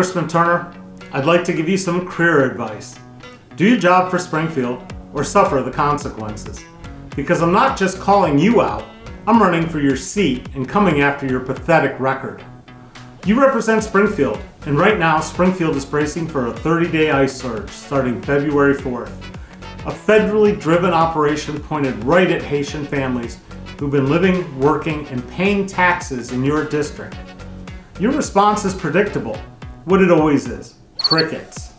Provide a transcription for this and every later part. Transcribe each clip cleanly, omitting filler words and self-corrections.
Congressman Turner, I'd like to give you some career advice. Do your job for Springfield or suffer the consequences. Because I'm not just calling you out, I'm running for your seat and coming after your pathetic record. You represent Springfield, and right now Springfield is bracing for a 30-day ice surge starting February 4th. A federally driven operation pointed right at Haitian families who've been living, working, and paying taxes in your district. Your response is predictable, what it always is, crickets.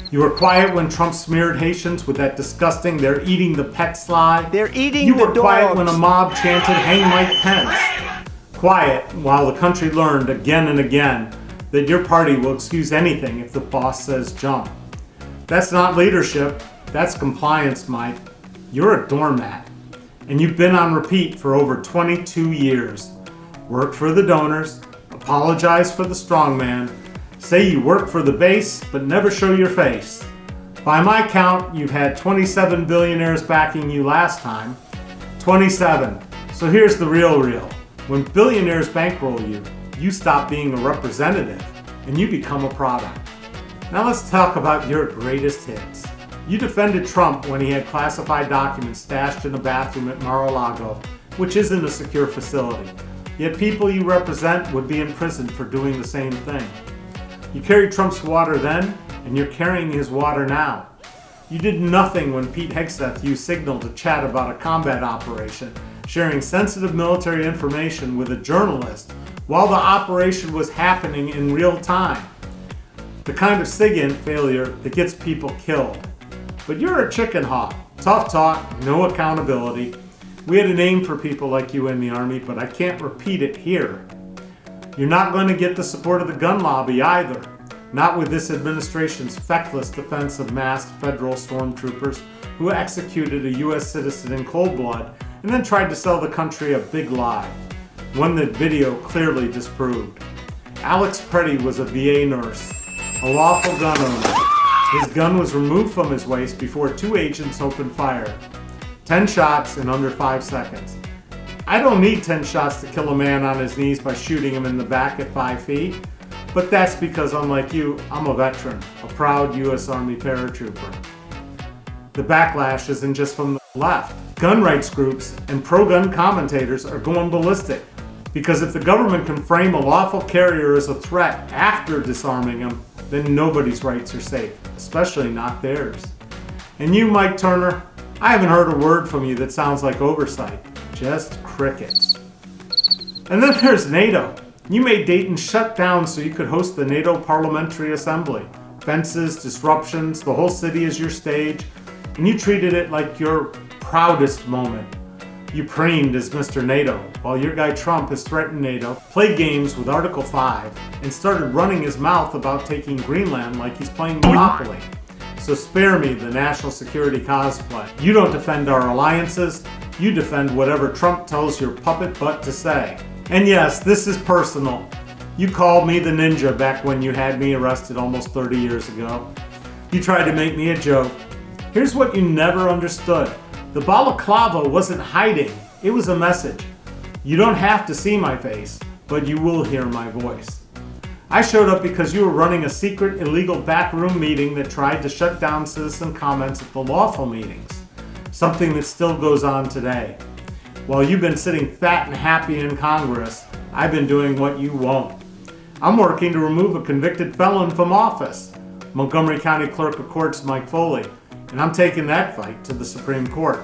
You were quiet when Trump smeared Haitians with that disgusting "they're eating the pet" slide. They're eating You the were quiet dogs. when a mob chanted "hang Mike Pence." Quiet while the country learned again and again that your party will excuse anything if the boss says jump. That's not leadership, that's compliance, Mike. You're a doormat. And you've been on repeat for over 22 years. Work for the donors, apologize for the strongman, say you work for the base, but never show your face. By my count, you've had 27 billionaires backing you last time. 27. So here's the real. When billionaires bankroll you, you stop being a representative and you become a product. Now let's talk about your greatest hits. You defended Trump when he had classified documents stashed in a bathroom at Mar-a-Lago, which isn't a secure facility. Yet people you represent would be imprisoned for doing the same thing. You carried Trump's water then, and you're carrying his water now. You did nothing when Pete Hegseth used Signal to chat about a combat operation, sharing sensitive military information with a journalist while the operation was happening in real time. The kind of SIGINT failure that gets people killed. But you're a chicken hawk. Tough talk, no accountability. We had a name for people like you in the Army, but I can't repeat it here. You're not going to get the support of the gun lobby either. Not with this administration's feckless defense of masked federal stormtroopers who executed a U.S. citizen in cold blood and then tried to sell the country a big lie, one that video clearly disproved. Alex Preddy was a VA nurse, a lawful gun owner. His gun was removed from his waist before two agents opened fire. 10 shots in under 5 seconds. I don't need 10 shots to kill a man on his knees by shooting him in the back at 5 feet, but that's because, unlike you, I'm a veteran, a proud U.S. Army paratrooper. The backlash isn't just from the left. Gun rights groups and pro-gun commentators are going ballistic, because if the government can frame a lawful carrier as a threat after disarming him, then nobody's rights are safe, especially not theirs. And you, Mike Turner, I haven't heard a word from you that sounds like oversight, just crickets. And then there's Nato. You made Dayton shut down so you could host the Nato Parliamentary Assembly. Fences, disruptions, the whole city is your stage, and you treated it like your proudest moment. You preened as Mr. NATO, while your guy Trump has threatened NATO, played games with Article 5, and started running his mouth about taking Greenland like he's playing Monopoly. So spare me the national security cosplay. You don't defend our alliances, you defend whatever Trump tells your puppet butt to say. And yes, this is personal. You called me the ninja back when you had me arrested almost 30 years ago. You tried to make me a joke. Here's what you never understood. The balaclava wasn't hiding, it was a message. You don't have to see my face, but you will hear my voice. I showed up because you were running a secret, illegal backroom meeting that tried to shut down citizen comments at the lawful meetings, something that still goes on today. While you've been sitting fat and happy in Congress, I've been doing what you won't. I'm working to remove a convicted felon from office, Montgomery County Clerk of Courts Mike Foley, and I'm taking that fight to the Supreme Court.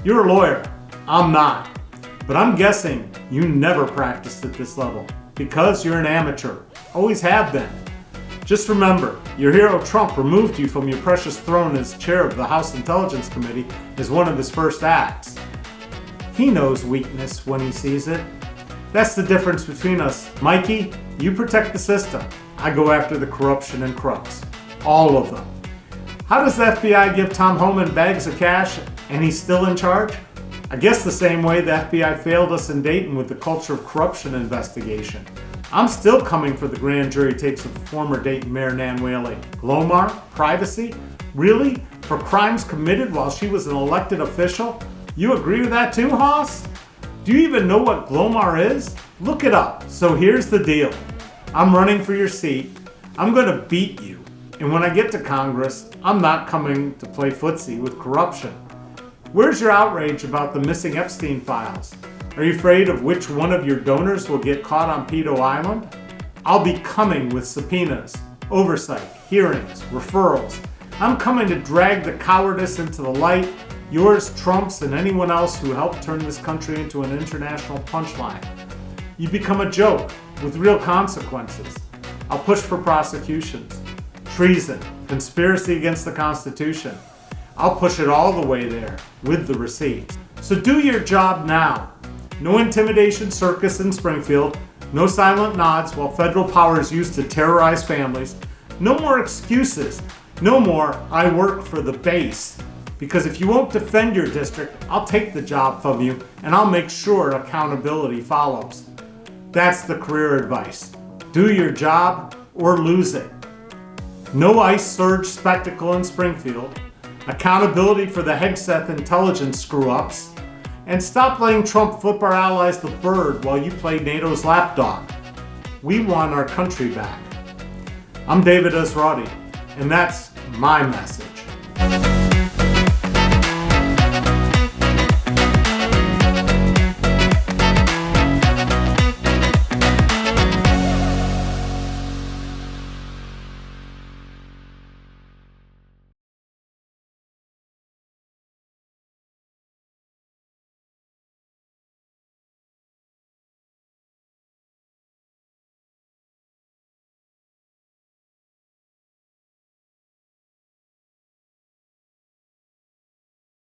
You're a lawyer, I'm not, but I'm guessing you never practiced at this level because you're an amateur, always have been. Just remember, your hero Trump removed you from your precious throne as chair of the House Intelligence Committee as one of his first acts. He knows weakness when he sees it. That's the difference between us. Mikey, you protect the system. I go after the corruption and crooks. All of them. How does the FBI give Tom Homan bags of cash and he's still in charge? I guess the same way the FBI failed us in Dayton with the culture of corruption investigation. I'm still coming for the grand jury tapes of former Dayton Mayor Nan Whaley. Glomar? Privacy? Really? For crimes committed while she was an elected official? You agree with that too, Haas? Do you even know what Glomar is? Look it up. So here's the deal. I'm running for your seat. I'm going to beat you. And when I get to Congress, I'm not coming to play footsie with corruption. Where's your outrage about the missing Epstein Files? Are you afraid of which one of your donors will get caught on Pedo Island? I'll be coming with subpoenas, oversight, hearings, referrals. I'm coming to drag the cowardice into the light, yours, Trump's, and anyone else who helped turn this country into an international punchline. You become a joke with real consequences. I'll push for prosecutions, treason, conspiracy against the Constitution. I'll push it all the way there with the receipts. So do your job now. No intimidation circus in Springfield. No silent nods while federal power is used to terrorize families. No more excuses. No more, I work for the base. Because if you won't defend your district, I'll take the job from you and I'll make sure accountability follows. That's the career advice. Do your job or lose it. No ICE surge spectacle in Springfield. Accountability for the Hegseth intelligence screw-ups. And stop letting Trump flip our allies the bird while you play NATO's lapdog. We want our country back. I'm David Esrati, and that's my message.